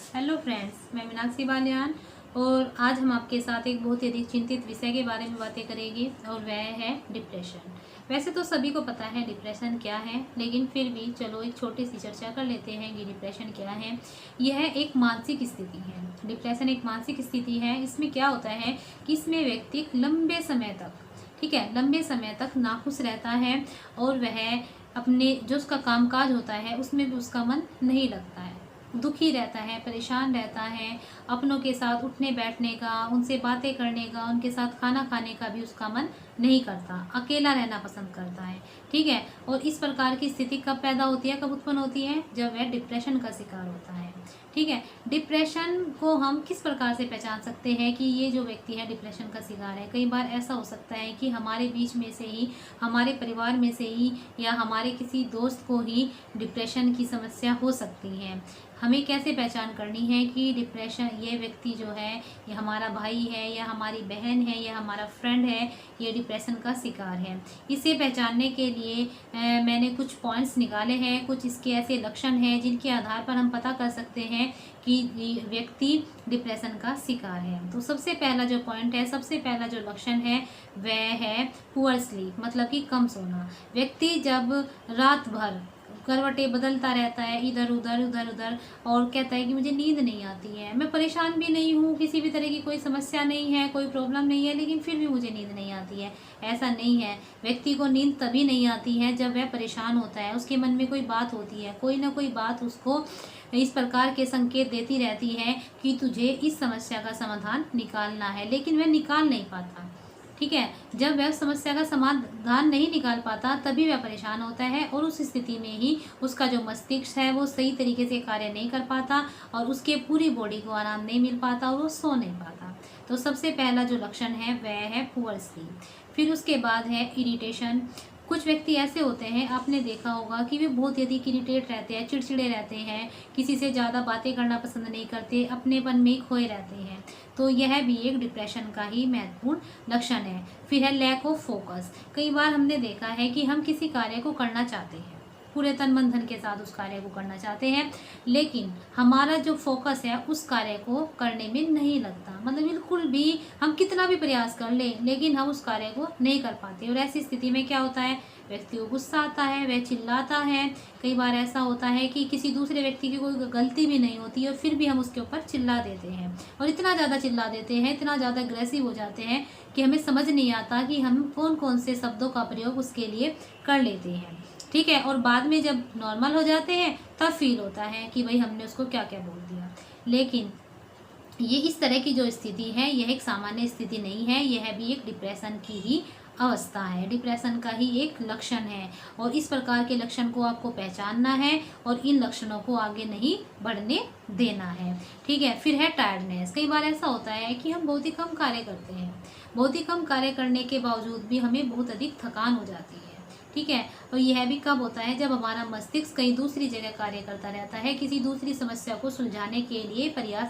Hello friends, मैं मीनाक्षी बालियान और आज हम आपके साथ एक बहुत ही अधिक चिंतित विषय के बारे में बातें करेंगे और वह है डिप्रेशन। वैसे तो सभी को पता है डिप्रेशन क्या है, लेकिन फिर भी चलो एक छोटी सी चर्चा कर लेते हैं कि डिप्रेशन क्या है। यह एक मानसिक स्थिति है। डिप्रेशन एक मानसिक स्थिति है। इसमें क्या होता है कि इसमें व्यक्ति लंबे समय तक, ठीक है, लंबे समय तक नाखुश रहता है और वह अपने जो उसका कामकाज होता है उसमें भी उसका मन नहीं लगता है, दुखी रहता है, परेशान रहता है। अपनों के साथ उठने बैठने का, उनसे बातें करने का, उनके साथ खाना खाने का भी उसका मन नहीं करता, अकेला रहना पसंद करता है। ठीक है। और इस प्रकार की स्थिति कब पैदा होती है, कब उत्पन्न होती है? जब वह डिप्रेशन का शिकार होता है। ठीक है। डिप्रेशन को हम किस प्रकार से पहचान सकते हैं कि ये जो व्यक्ति है डिप्रेशन का शिकार है? कई बार ऐसा हो सकता है कि हमारे बीच में से ही, हमारे परिवार में से ही या हमारे किसी दोस्त को ही डिप्रेशन की समस्या हो सकती है। हमें कैसे पहचान करनी है कि डिप्रेशन, ये व्यक्ति जो है, ये हमारा भाई है या हमारी बहन है या हमारा फ्रेंड है, ये डिप्रेशन का शिकार है? इसे पहचानने के लिए मैंने कुछ पॉइंट्स निकाले हैं। कुछ इसके ऐसे लक्षण हैं जिनके आधार पर हम पता कर सकते हैं कि ये व्यक्ति डिप्रेशन का शिकार है। तो सबसे पहला जो पॉइंट है, सबसे पहला जो लक्षण है वह है पुअर स्लीप, मतलब कि कम सोना। व्यक्ति जब रात भर करवटें बदलता रहता है, इधर उधर इधर उधर, और कहता है कि मुझे नींद नहीं आती है, मैं परेशान भी नहीं हूँ, किसी भी तरह की कोई समस्या नहीं है, कोई प्रॉब्लम नहीं है, लेकिन फिर भी मुझे नींद नहीं आती है। ऐसा नहीं है। व्यक्ति को नींद तभी नहीं आती है जब वह परेशान होता है, उसके मन में कोई बात होती है, कोई ना कोई बात उसको इस प्रकार के संकेत देती रहती है कि तुझे इस समस्या का समाधान निकालना है, लेकिन वह निकाल नहीं पाता। ठीक है। जब वह समस्या का समाधान नहीं निकाल पाता तभी वह परेशान होता है, और उस स्थिति में ही उसका जो मस्तिष्क है वो सही तरीके से कार्य नहीं कर पाता और उसके पूरी बॉडी को आराम नहीं मिल पाता और वो सो नहीं पाता। तो सबसे पहला जो लक्षण है वह है पुअर स्लीप। फिर उसके बाद है इरिटेशन। कुछ व्यक्ति ऐसे होते हैं, आपने देखा होगा कि वे बहुत ही अधिक इरिटेट रहते हैं, चिड़चिड़े रहते हैं, किसी से ज़्यादा बातें करना पसंद नहीं करते, अपनेपन में खोए रहते हैं। तो यह भी एक डिप्रेशन का ही महत्वपूर्ण लक्षण है। फिर है लैक ऑफ फोकस। कई बार हमने देखा है कि हम किसी कार्य को करना चाहते हैं, पूरे तन मन धन के साथ उस कार्य को करना चाहते हैं, लेकिन हमारा जो फोकस है उस कार्य को करने में नहीं लगता। मतलब बिल्कुल भी हम कितना भी प्रयास कर लें लेकिन हम उस कार्य को नहीं कर पाते। और ऐसी स्थिति में क्या होता है, व्यक्ति को गुस्सा आता है, वह चिल्लाता है। कई बार ऐसा होता है कि किसी दूसरे व्यक्ति की कोई गलती भी नहीं होती और फिर भी हम उसके ऊपर चिल्ला देते हैं, और इतना ज़्यादा चिल्ला देते हैं, इतना ज़्यादा अग्रेसिव हो जाते हैं कि हमें समझ नहीं आता कि हम कौन कौन से शब्दों का प्रयोग उसके लिए कर लेते हैं। ठीक है। और बाद में जब नॉर्मल हो जाते हैं तब फील होता है कि भाई हमने उसको क्या क्या बोल दिया। लेकिन ये इस तरह की जो स्थिति है यह एक सामान्य स्थिति नहीं है, यह भी एक डिप्रेशन की ही अवस्था है, डिप्रेशन का ही एक लक्षण है। और इस प्रकार के लक्षण को आपको पहचानना है और इन लक्षणों को आगे नहीं बढ़ने देना है। ठीक है। फिर है टायर्डनेस। कई बार ऐसा होता है कि हम बहुत ही कम कार्य करते हैं, बहुत ही कम कार्य करने के बावजूद भी हमें बहुत अधिक थकान हो जाती है। ठीक है। और यह भी कब होता है, जब हमारा मस्तिष्क कहीं दूसरी जगह कार्य करता रहता है, किसी दूसरी समस्या को सुलझाने के लिए प्रयास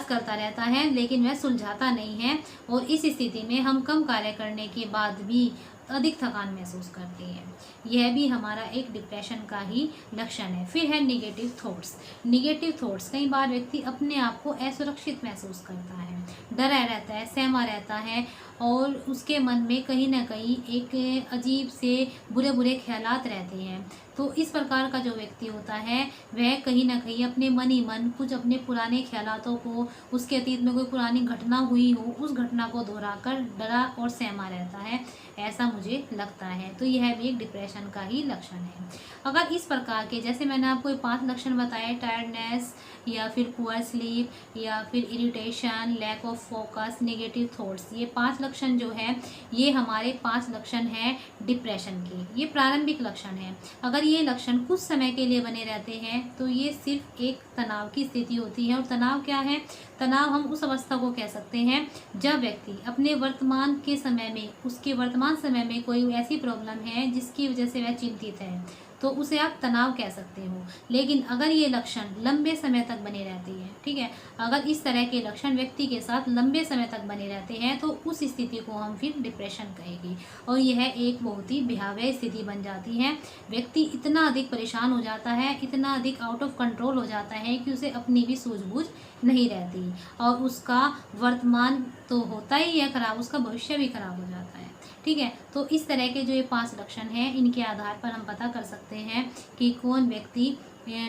करता रहता है, लेकिन वह सुलझाता नहीं है। और इस स्थिति में हम कम कार्य करने के बाद भी अधिक थकान महसूस करते हैं। यह भी हमारा एक डिप्रेशन का ही लक्षण है। फिर है निगेटिव थॉट्स। निगेटिव थॉट्स, कई बार व्यक्ति अपने आप को असुरक्षित महसूस करता है, डरा रहता है, सहमा रहता है, और उसके मन में कहीं ना कहीं एक अजीब से बुरे बुरे ख्यालात रहते हैं। तो इस प्रकार का जो व्यक्ति होता है वह कहीं ना कहीं अपने मन ही मन कुछ अपने पुराने ख्यालातों को, उसके अतीत में कोई पुरानी घटना हुई हो उस घटना को दोहराकर डरा और सहमा रहता है, ऐसा मुझे लगता है। तो यह भी एक डिप्रेशन का ही लक्षण है। अगर इस प्रकार के, जैसे मैंने आपको 5 लक्षण बताए, टायर्डनेस या फिर पुअर स्लीप या फिर irritation, lack of focus, negative thoughts, ये 5 लक्षण जो है ये हमारे 5 लक्षण हैं डिप्रेशन के। ये प्रारंभिक लक्षण है। अगर ये लक्षण कुछ समय के लिए बने रहते हैं तो ये सिर्फ एक तनाव की स्थिति होती है। और तनाव क्या है? तनाव हम उस अवस्था को कह सकते हैं जब व्यक्ति अपने वर्तमान के समय में, उसके वर्तमान समय में कोई ऐसी प्रॉब्लम है जिसकी वजह से वह चिंतित है, तो उसे आप तनाव कह सकते हो। लेकिन अगर ये लक्षण लंबे समय तक बने रहते हैं, ठीक है, अगर इस तरह के लक्षण व्यक्ति के साथ लंबे समय तक बने रहते हैं तो उस स्थिति को हम फिर डिप्रेशन कहेंगे, और यह एक बहुत ही भयावह स्थिति बन जाती है। व्यक्ति इतना अधिक परेशान हो जाता है, इतना अधिक आउट ऑफ कंट्रोल हो जाता है कि उसे अपनी भी सूझबूझ नहीं रहती, और उसका वर्तमान तो होता ही है खराब, उसका भविष्य भी खराब हो जाता है। ठीक है, तो इस तरह के जो ये 5 लक्षण हैं, इनके आधार पर हम पता कर सकते हैं कि कौन व्यक्ति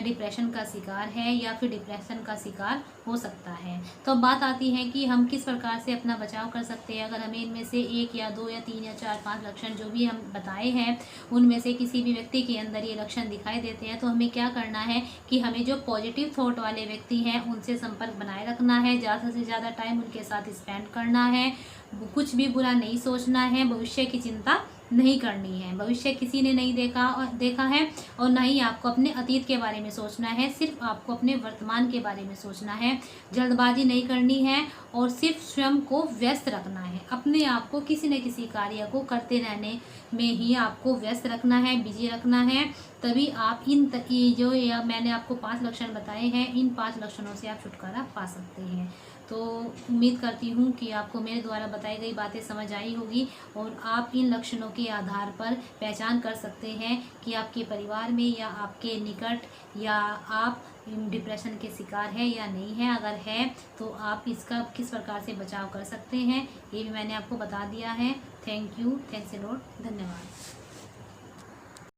डिप्रेशन का शिकार है या फिर डिप्रेशन का शिकार हो सकता है। तो अब बात आती है कि हम किस प्रकार से अपना बचाव कर सकते हैं। अगर हमें इनमें से 1 या 2 या 3 या 4 5 लक्षण जो भी हम बताए हैं, उनमें से किसी भी व्यक्ति के अंदर ये लक्षण दिखाई देते हैं, तो हमें क्या करना है कि हमें जो पॉजिटिव थॉट वाले व्यक्ति हैं उनसे संपर्क बनाए रखना है, ज़्यादा से ज़्यादा टाइम उनके साथ स्पेंड करना है, कुछ भी बुरा नहीं सोचना है, भविष्य की चिंता नहीं करनी है। भविष्य किसी ने नहीं देखा है, और ना ही आपको अपने अतीत के बारे में सोचना है, सिर्फ आपको अपने वर्तमान के बारे में सोचना है। जल्दबाजी नहीं करनी है, और सिर्फ स्वयं को व्यस्त रखना है। अपने आप को किसी न किसी कार्य को करते रहने में ही आपको व्यस्त रखना है, बिजी रखना है। तभी आप मैंने आपको 5 लक्षण बताए हैं, इन 5 लक्षणों से आप छुटकारा पा सकते हैं। तो उम्मीद करती हूँ कि आपको मेरे द्वारा बताई गई बातें समझ आई होगी, और आप इन लक्षणों के आधार पर पहचान कर सकते हैं कि आपके परिवार में या आपके निकट या आप डिप्रेशन के शिकार है या नहीं है। अगर है तो आप इसका किस प्रकार से बचाव कर सकते हैं, ये भी मैंने आपको बता दिया है। Thank you, thanks a lot, धन्यवाद।